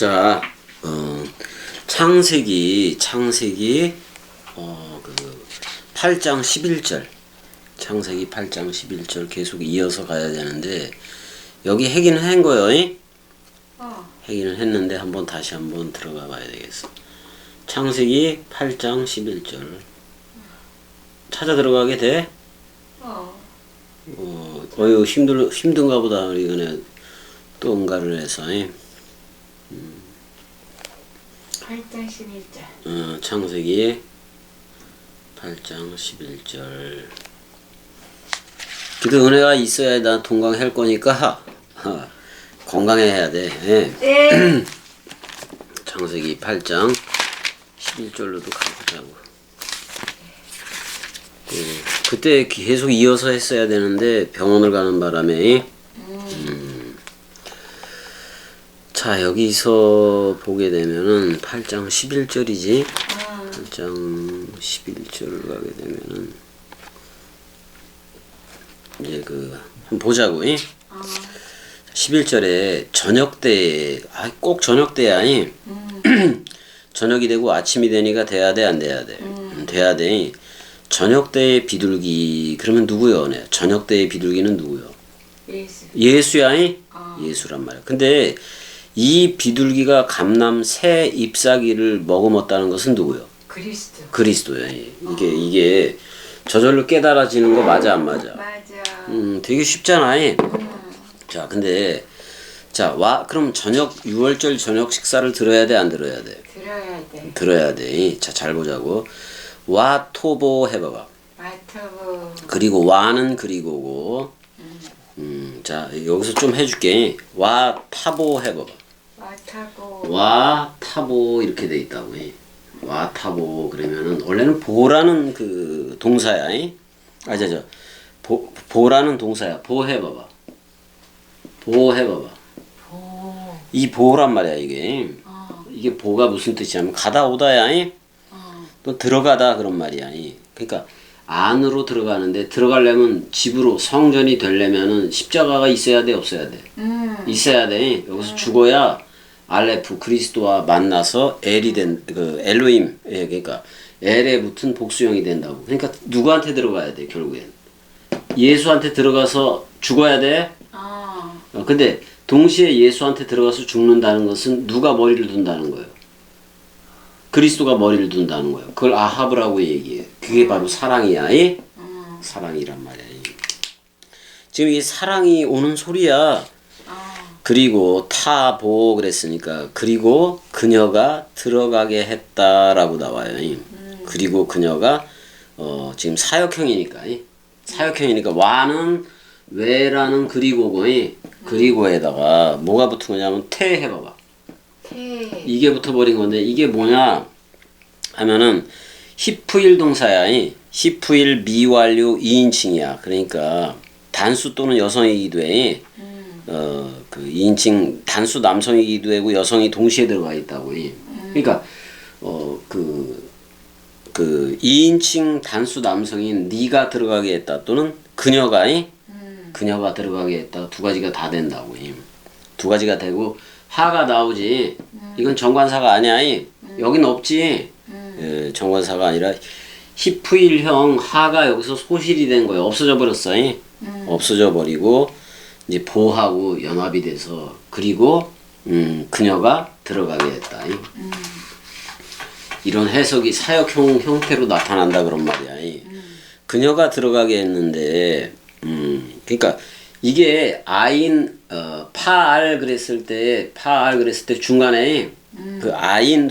자, 창세기, 그, 8장 11절. 창세기 8장 11절 계속 이어서 가야 되는데, 여기 핵인을 한 거예요, 잉? 핵인을 했는데, 다시 한번 들어가 봐야 되겠어. 창세기 8장 11절. 찾아 들어가게 돼? 어휴, 힘든가 보다. 우리 이번에 또 응가를 해서, 잉? 8장 11절. 창세기 8장 11절. 기도 은혜가 있어야 나 동강할 거니까 건강해야 돼. 예. 네. 창세기 8장 11절로도 가보자고. 그때 계속 이어서 했어야 되는데 병원을 가는 바람에 자, 여기서 보게 되면은 8장 11절이지. 8장 11절 가게 되면은 이제 한번 보자고. 11절에 저녁 때, 꼭 저녁 때야. 저녁이 되고 아침이 되니까 돼야 돼, 안 돼야 돼? 돼야 돼. 저녁 때의 비둘기, 그러면 누구요? 네. 저녁 때의 비둘기는 누구요? 예수야. 예수란 말이야. 근데 이 비둘기가 감람 새 잎사귀를 머금었다는 것은 누구요? 그리스도야. 이게 저절로 깨달아지는 거 맞아, 안 맞아? 맞아. 되게 쉽잖아. 자, 근데 그럼 저녁 6월절 저녁 식사를 들어야 돼, 안 들어야 돼? 들어야 돼. 들어야 돼. 자, 잘 보자고. 와토보 해봐봐. 와토보. 그리고 와는 그리고고. 자, 여기서 좀 해줄게. 와타보 해봐봐. 와타보. 와타보 이렇게 돼 있다고. 와타보 그러면은 원래는 보라는 그 동사야. 보라는 동사야. 보 해봐봐. 보 해봐봐. 보. 이 보란 말이야 이게. 이게 보가 무슨 뜻이냐면 가다 오다야. 또 들어가다 그런 말이야. 그러니까 안으로 들어가는데 들어가려면 집으로 성전이 되려면은 십자가가 있어야 돼, 없어야 돼? 있어야 돼. 여기서 죽어야 알레프 그리스도와 만나서 엘로임, 그러니까 엘에 붙은 복수형이 된다고. 그러니까 누구한테 들어가야 돼 결국엔? 예수한테 들어가서 죽어야 돼. 근데 동시에 예수한테 들어가서 죽는다는 것은 누가 머리를 둔다는 거예요? 그리스도가 머리를 둔다는 거예요. 그걸 아하브라고 얘기해. 그게 바로 사랑이야. 사랑이란 말이야. 지금 이 사랑이 오는 소리야. 그리고 타보 그랬으니까 그리고 그녀가 들어가게 했다라고 나와요. 그리고 그녀가 지금 사역형이니까 와는 왜라는 그리고고 그리고에다가 뭐가 붙은 거냐면 태 해봐봐. 이게 붙어버린 건데 이게 뭐냐 하면은 히프일 동사야. 히프일 미완료 2인칭이야. 그러니까 단수 또는 여성이기도 해. 그 2인칭 단수 남성이기도 하고 여성이 동시에 들어가 있다고. 그러니까 그 2인칭 단수 남성인 네가 들어가게 했다 또는 그녀가 들어가게 했다. 두 가지가 다 된다고. 두 가지가 되고 하가 나오지. 이건 정관사가 아니야. 여긴 없지. 정관사가 아니라 히프일형 하가 여기서 소실이 된 거야. 없어져 버렸어. 없어져 버리고 이제 보하고 연합이 돼서 그리고 그녀가 들어가게 했다. 이런 해석이 사역형 형태로 나타난다 그런 말이야. 그녀가 들어가게 했는데 그러니까 이게 파알 그랬을 때 중간에 그 아인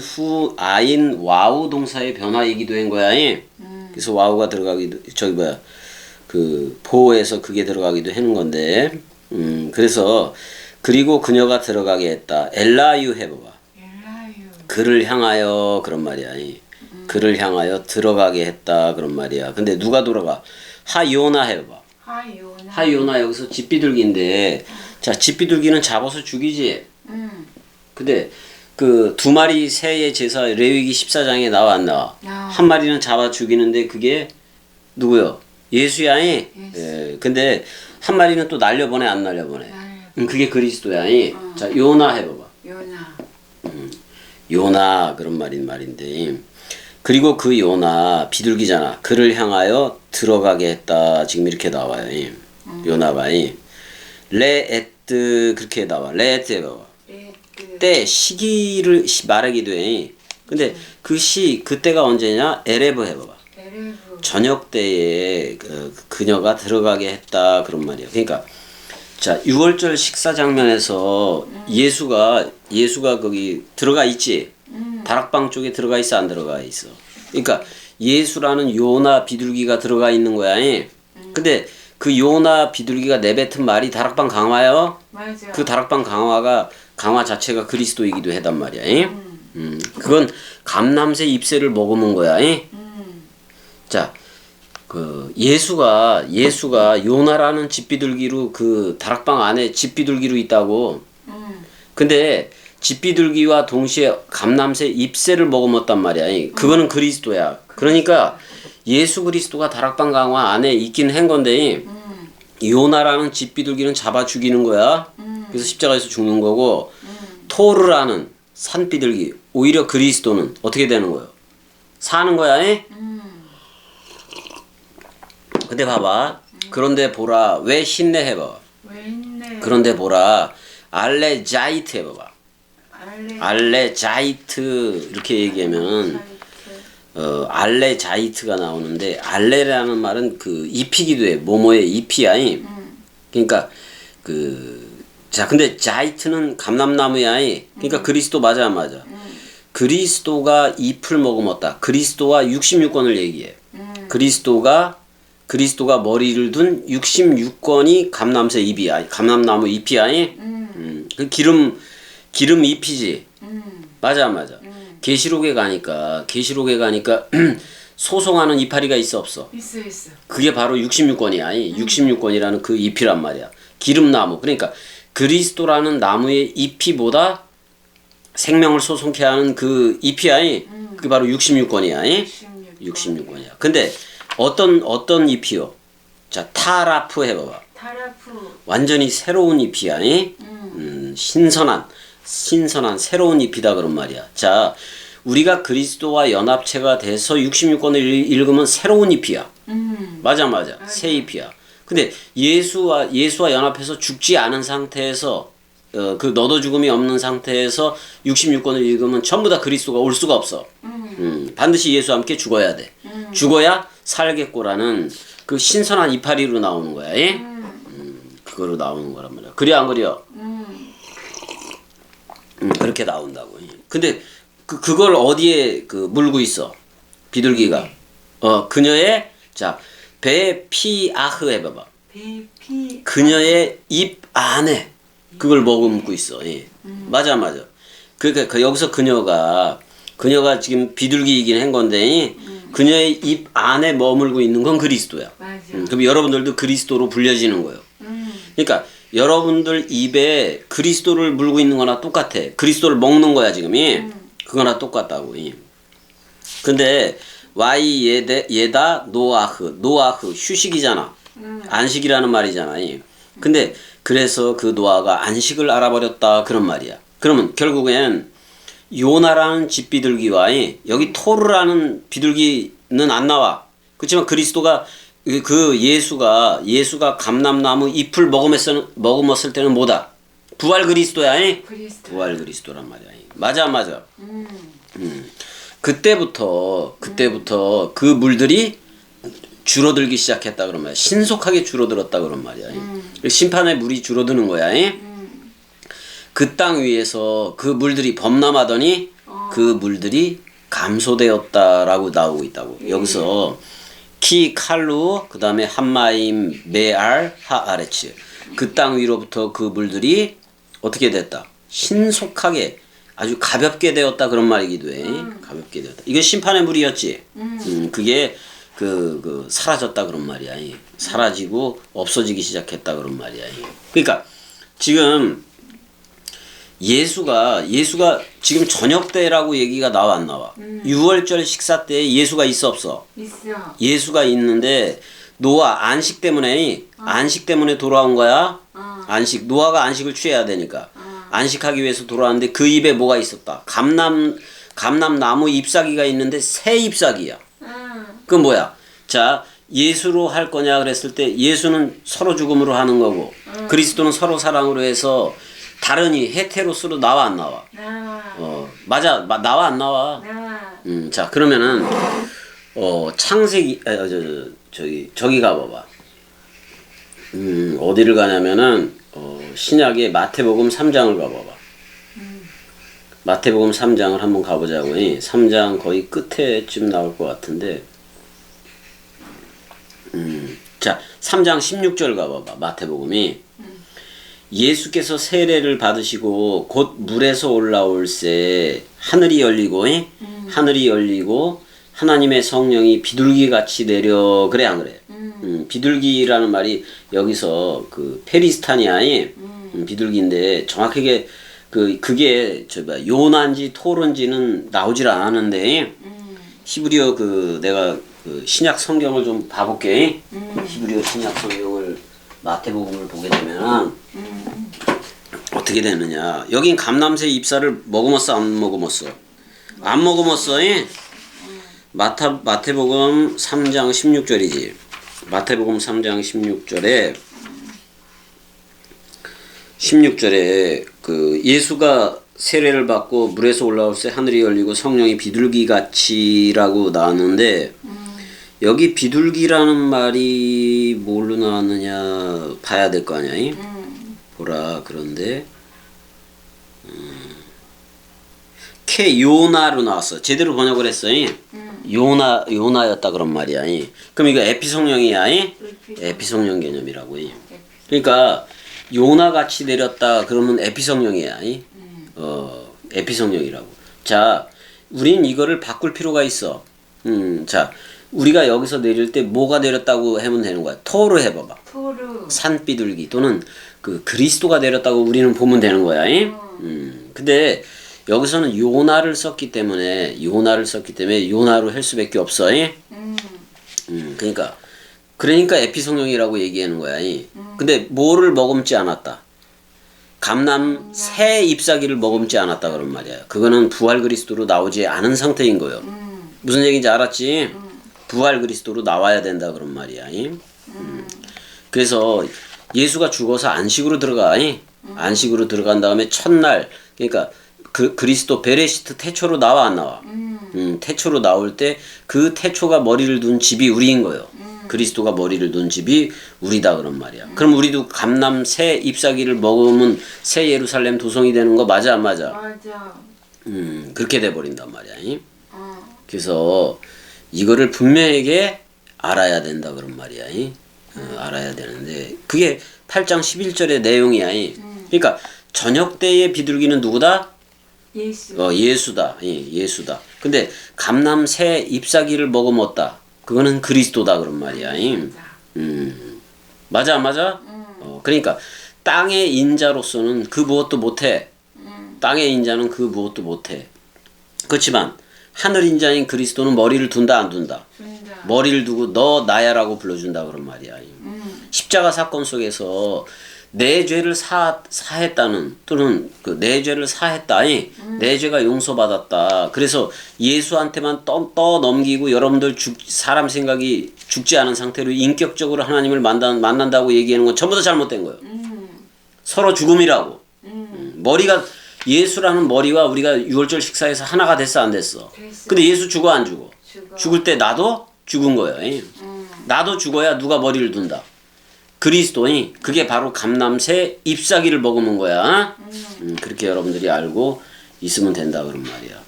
와우 동사의 변화이기도 한 거야. 그래서 와우가 들어가기도 그 보에서 그게 들어가기도 하는 건데 그래서 그리고 그녀가 들어가게 했다. 엘라유 해봐봐. 그를 향하여 그런 말이야. 그를 향하여 들어가게 했다 그런 말이야. 근데 누가 들어가? 하요나 해봐봐. 하요나 여기서 집비둘기인데 자 집비둘기는 잡아서 죽이지. 근데 그 두 마리 새의 제사 레위기 14장에 나와 안 나와? 한 마리는 잡아 죽이는데 그게 누구요? 예수야. 근데 한 마리는 또 날려보내 안 날려보내? 그게 그리스도야. 자 요나 해봐봐. 요나 그런 말인데 그리고 그 요나 비둘기잖아. 그를 향하여 들어가게 했다. 지금 이렇게 나와요. 요나가 레에뜨 그렇게 나와. 레에뜨 봐봐. 때 시기를 말하기도 해. 근데 그때가 언제냐? 에레브 해봐봐. 저녁 때에 그녀가 들어가게 했다 그런 말이야. 그러니까 자 6월절 식사 장면에서 예수가 거기 들어가 있지. 다락방 쪽에 들어가 있어 안 들어가 있어. 그러니까 예수라는 요나 비둘기가 들어가 있는 거야. 근데 그 요나 비둘기가 내뱉은 말이 다락방 강화요. 맞아. 그 다락방 강화 자체가 그리스도이기도 하단 말이야. 그건 감람새 잎새를 먹으면 거야. 자, 그 예수가 요나라는 집비둘기로 그 다락방 안에 집비둘기로 있다고. 근데 집비둘기와 동시에 감람새 잎새를 먹어먹었단 말이야. 그거는 그리스도야. 그러니까 예수 그리스도가 다락방 강화 안에 있긴 한 건데 요나라는 집비둘기는 잡아 죽이는 거야. 그래서 십자가에서 죽는 거고 토르라는 산비둘기 오히려 그리스도는 어떻게 되는 거예요? 사는 거야. 근데 봐봐. 그런데 보라. 왜 신내 해봐. 그런데 보라. 알레자이트 해봐봐. 알레자이트 이렇게 얘기하면 알레자이트가 나오는데 알레라는 말은 그 잎이기도 해. 뭐뭐의 잎이야. 그러니까 자 근데 자이트는 감람나무야. 그러니까 그리스도 맞아. 그리스도가 잎을 머금었다. 그리스도와 66권을 얘기해. 그리스도가 머리를 둔 66권이 감람새 잎이야. 감람나무 잎이야. 그 기름 잎이지. 맞아. 계시록에 가니까 소송하는 이파리가 있어 없어? 있어. 그게 바로 66권이야. 66권이라는 그 잎이란 말이야. 기름나무. 그러니까 그리스도라는 나무의 잎이보다 생명을 소송케 하는 그 잎이야. 그게 바로 66권이야. 66권이야. 근데 어떤 잎이요? 자, 타라프 해봐봐. 완전히 새로운 잎이야. 신선한 새로운 잎이다 그런 말이야. 자, 우리가 그리스도와 연합체가 돼서 66권을 읽으면 새로운 잎이야. 맞아. 새 잎이야. 근데 예수와 연합해서 죽지 않은 상태에서 그 너도 죽음이 없는 상태에서 66권을 읽으면 전부 다 그리스도가 올 수가 없어. 반드시 예수와 함께 죽어야 돼. 죽어야 살겠고라는 그 신선한 이파리로 나오는 거야. 그거로 나오는 거란 말이야. 그래 안 그려? 그렇게 나온다고. 근데 그걸 어디에 물고 있어? 비둘기가. 그녀의 자 베피아흐 해봐봐. 그녀의 입 안에 그걸 머금고 있어. 맞아. 그러니까 여기서 그녀가 지금 비둘기이긴 한 건데 그녀의 입 안에 머물고 있는 건 그리스도야. 그럼 여러분들도 그리스도로 불려지는 거예요. 그러니까 여러분들 입에 그리스도를 물고 있는 거나 똑같아. 그리스도를 먹는 거야 지금이. 그거나 똑같다고. 근데 예다 노아흐 휴식이잖아. 안식이라는 말이잖아. 근데 그래서 그 노아가 안식을 알아버렸다 그런 말이야. 그러면 결국엔 요나라는 집비둘기와 여기 토르라는 비둘기는 안 나와. 그렇지만 그리스도가 예수가 감람나무 잎을 머금었을 때는 뭐다? 부활 그리스도야. 부활 그리스도란 말이야. 맞아. 그때부터 그 물들이 줄어들기 시작했다 그런 말이야. 신속하게 줄어들었다 그런 말이야. 심판의 물이 줄어드는 거야. 그 땅 위에서 그 물들이 범람하더니 그 물들이 감소되었다라고 나오고 있다고. 여기서 키 칼루 그다음에 한마임 메알 하아레츠 그 땅 위로부터 그 물들이 어떻게 됐다? 신속하게 아주 가볍게 되었다 그런 말이기도 해. 가볍게 되었다. 이게 심판의 물이었지. 그게 사라졌다 그런 말이야. 사라지고 없어지기 시작했다 그런 말이야. 그러니까 지금 예수가 지금 저녁 때라고 얘기가 나와 안 나와? 6월절 식사 때 예수가 있어 없어? 있어. 예수가 있는데 노아 안식 때문에 돌아온 거야. 안식 노아가 안식을 취해야 되니까. 안식하기 위해서 돌아왔는데 그 입에 뭐가 있었다? 감람나무 잎사귀가 있는데 새 잎사귀야. 그건 뭐야? 자, 예수로 할 거냐 그랬을 때 예수는 서로 죽음으로 하는 거고 그리스도는 서로 사랑으로 해서 다르니 헤테로스로 나와 안 나와? 나와. 맞아. 나와 안 나와? 나와. 자, 그러면은 창세기 저기 가봐봐. 어디를 가냐면은 신약의 마태복음 3장을 가봐봐. 마태복음 3장을 한번 가보자고. 3장 거의 끝에쯤 나올 것 같은데. 자, 3장 16절 가봐봐. 마태복음이. 예수께서 세례를 받으시고 곧 물에서 올라올새 하늘이 열리고 하늘이 열리고 하나님의 성령이 비둘기같이 내려 그래 안 그래? 비둘기라는 말이 여기서 그 페리스타니아 비둘기인데 정확하게 그게 요나인지 토론지는 나오질 않았는데 히브리어 내가 신약 성경을 좀 봐볼게. 히브리어 신약 성경을 마태복음을 보게 되면 어떻게 되느냐? 여긴 감람새 잎사를 먹음었어 안 먹음었어? 안 먹음었어. 마태복음 3장 16절이지. 마태복음 3장 16절에 그 예수가 세례를 받고 물에서 올라올 때 하늘이 열리고 성령이 비둘기같이라고 나왔는데 여기 비둘기라는 말이 뭘로 나왔느냐 봐야 될 거 아니야? 보라. 그런데 요나로 나왔어. 제대로 번역을 했어. 요나였다 그런 말이야. 그럼 이거 에피성령이야. 에피성령 개념이라고. 그러니까 요나 같이 내렸다 그러면 에피성령이야. 에피성령이라고. 자, 우린 이거를 바꿀 필요가 있어. 자, 우리가 여기서 내릴 때 뭐가 내렸다고 하면 되는 거야. 토로 해봐봐. 토르. 산비둘기 또는 그리스도가 내렸다고 우리는 보면 되는 거야. 근데 여기서는 요나를 썼기 때문에 요나로 할 수밖에 없어. 그러니까 에피성령이라고 얘기하는 거야. 근데 뭐를 머금지 않았다. 감람 새 잎사귀를 머금지 않았다 그런 말이야. 그거는 부활 그리스도로 나오지 않은 상태인 거예요. 무슨 얘기인지 알았지? 부활 그리스도로 나와야 된다 그런 말이야. 그래서 예수가 죽어서 안식으로 들어가. 안식으로 들어간 다음에 첫날 그러니까 그리스도 베레시트 태초로 나와 안 나와? 태초로 나올 때 그 태초가 머리를 둔 집이 우리인 거예요. 그리스도가 머리를 둔 집이 우리다 그런 말이야. 그럼 우리도 감람 새 잎사귀를 먹으면 새 예루살렘 도성이 되는 거 맞아 안 맞아? 맞아. 그렇게 돼 버린단 말이야. 그래서 이거를 분명하게 알아야 된다 그런 말이야. 알아야 되는데 그게 8장 11절의 내용이야. 그러니까 저녁 때의 비둘기는 누구다? 예수. 예수다. 예수다. 근데 감람 새 잎사귀를 먹어먹었다. 그거는 그리스도다 그런 말이야. 맞아 안 맞아? 그러니까 땅의 인자로서는 그 무엇도 못해. 땅의 인자는 그 무엇도 못해. 그렇지만 하늘 인자인 그리스도는 머리를 둔다 안 둔다? 준다. 머리를 두고 너 나야라고 불러준다 그런 말이야. 십자가 사건 속에서 내 죄를 사했다는 또는 내 죄를 사했다. 내 죄가 용서받았다. 그래서 예수한테만 떠넘기고 여러분들 사람 생각이 죽지 않은 상태로 인격적으로 하나님을 만난다고 얘기하는 건 전부 다 잘못된 거예요. 서로 죽음이라고. 머리가 예수라는 머리와 우리가 유월절 식사에서 하나가 됐어 안 됐어? 근데 예수 죽어 안 죽어? 죽을 때 나도 죽은 거예요. 나도 죽어야 누가 머리를 둔다. 그리스도니 그게 바로 감람새 잎사귀를 먹으면 거야. 그렇게 여러분들이 알고 있으면 된다 그런 말이야.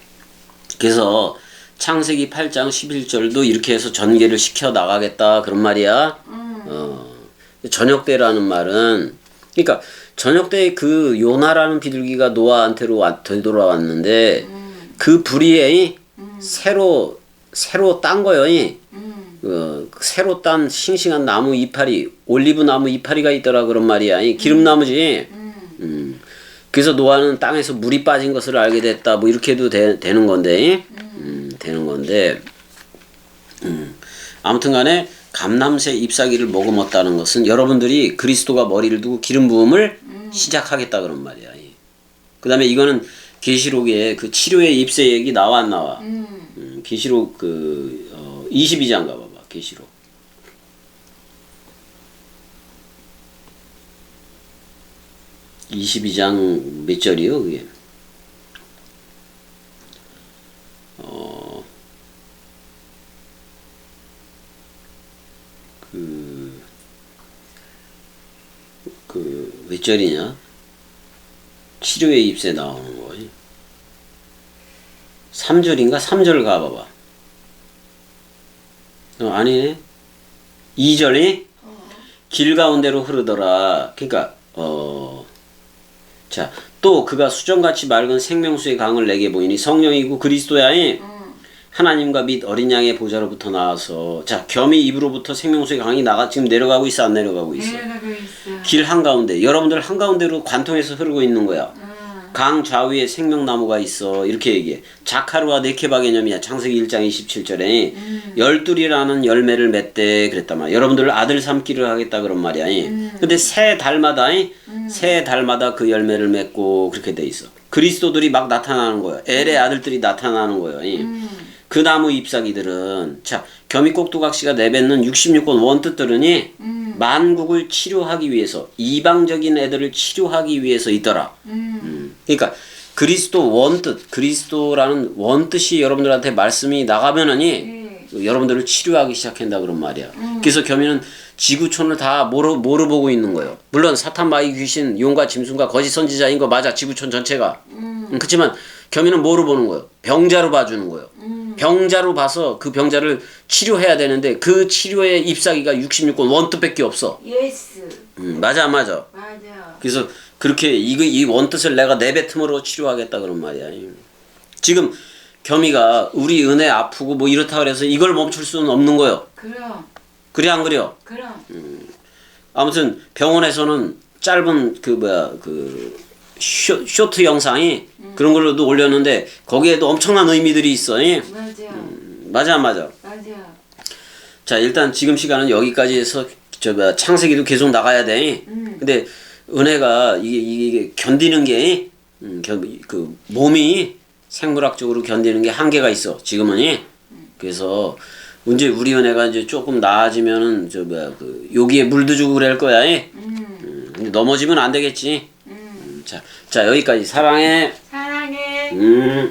그래서 창세기 8장 11절도 이렇게 해서 전개를 시켜 나가겠다 그런 말이야. 저녁 때라는 말은 그러니까 저녁 때 그 요나라는 비둘기가 노아한테로 되돌아왔는데 그 불이 새로 딴 거요. 새로 딴 싱싱한 나무 이파리, 올리브 나무 이파리가 있더라 그런 말이야. 기름나무지. 그래서 노아는 땅에서 물이 빠진 것을 알게 됐다. 뭐 이렇게 해도 되는 건데, 아무튼간에 감람새 잎사귀를 먹음었다는 것은 여러분들이 그리스도가 머리를 두고 기름 부음을 시작하겠다 그런 말이야. 그다음에 이거는 계시록에 그 치료의 입새 얘기 나와 안 나와? 계시록 22장 가봐봐. 계시록. 22장 몇 절이요, 그게? 몇 절이냐? 치료의 입새 나오는 거지. 3절인가? 3절 가봐봐. 아니네. 2절이 길 가운데로 흐르더라. 그러니까 자, 또 그가 수정같이 맑은 생명수의 강을 내게 보이니 성령이고 그리스도야이 하나님과 및 어린 양의 보좌로부터 나와서 자, 겸이 입으로부터 생명수의 강이 지금 내려가고 있어, 안 내려가고 있어? 내려가고 있어. 길 한가운데, 여러분들 한가운데로 관통해서 흐르고 있는 거야. 강 좌우에 생명나무가 있어. 이렇게 얘기해. 자카르와 네케바 개념이야. 창세기 1장 27절에 열둘이라는 열매를 맺대 그랬단 말이야. 여러분들 아들 삼기를 하겠다 그런 말이야. 근데 새 달마다 그 열매를 맺고 그렇게 돼 있어. 그리스도들이 막 나타나는 거야. 엘의 아들들이 나타나는 거예요. 그 나무 잎사귀들은 자, 겸이꼭두각시가 내뱉는 66권 원뜻들은이 만국을 치료하기 위해서, 이방적인 애들을 치료하기 위해서 있더라. 그러니까 그리스도 원뜻, 그리스도라는 원뜻이 여러분들한테 말씀이 나가면은이 여러분들을 치료하기 시작한다 그런 말이야. 그래서 겸이는 지구촌을 다 뭐로 보고 있는 거예요. 물론 사탄, 마귀, 귀신, 용과 짐승과 거짓 선지자인 거 맞아. 지구촌 전체가. 그렇지만 겸이는 뭐로 보는 거예요? 병자로 봐주는 거예요. 병자로 봐서 그 병자를 치료해야 되는데 그 치료의 잎사귀가 66권 원뜻밖에 없어. 예스. 맞아. 맞아. 그래서 그렇게 이 원뜻을 내가 내뱉음으로 치료하겠다 그런 말이야. 지금 겸이가 우리 은혜 아프고 뭐 이렇다 그래서 이걸 멈출 수는 없는 거예요. 그럼. 그래 안 그래요? 그럼. 아무튼 병원에서는 짧은 쇼트 영상이 그런 걸로도 올렸는데 거기에도 엄청난 의미들이 있어. 맞아. 맞아. 맞아. 자, 일단 지금 시간은 여기까지 해서 창세기도 계속 나가야 돼. 근데 은혜가 이게 견디는 게 그 몸이 생물학적으로 견디는 게 한계가 있어. 지금은. 그래서 이제 우리 은혜가 이제 조금 나아지면은 여기에 물도 주고 그럴 거야. 근데 넘어지면 안 되겠지. 자, 여기까지. 사랑해. 사랑해.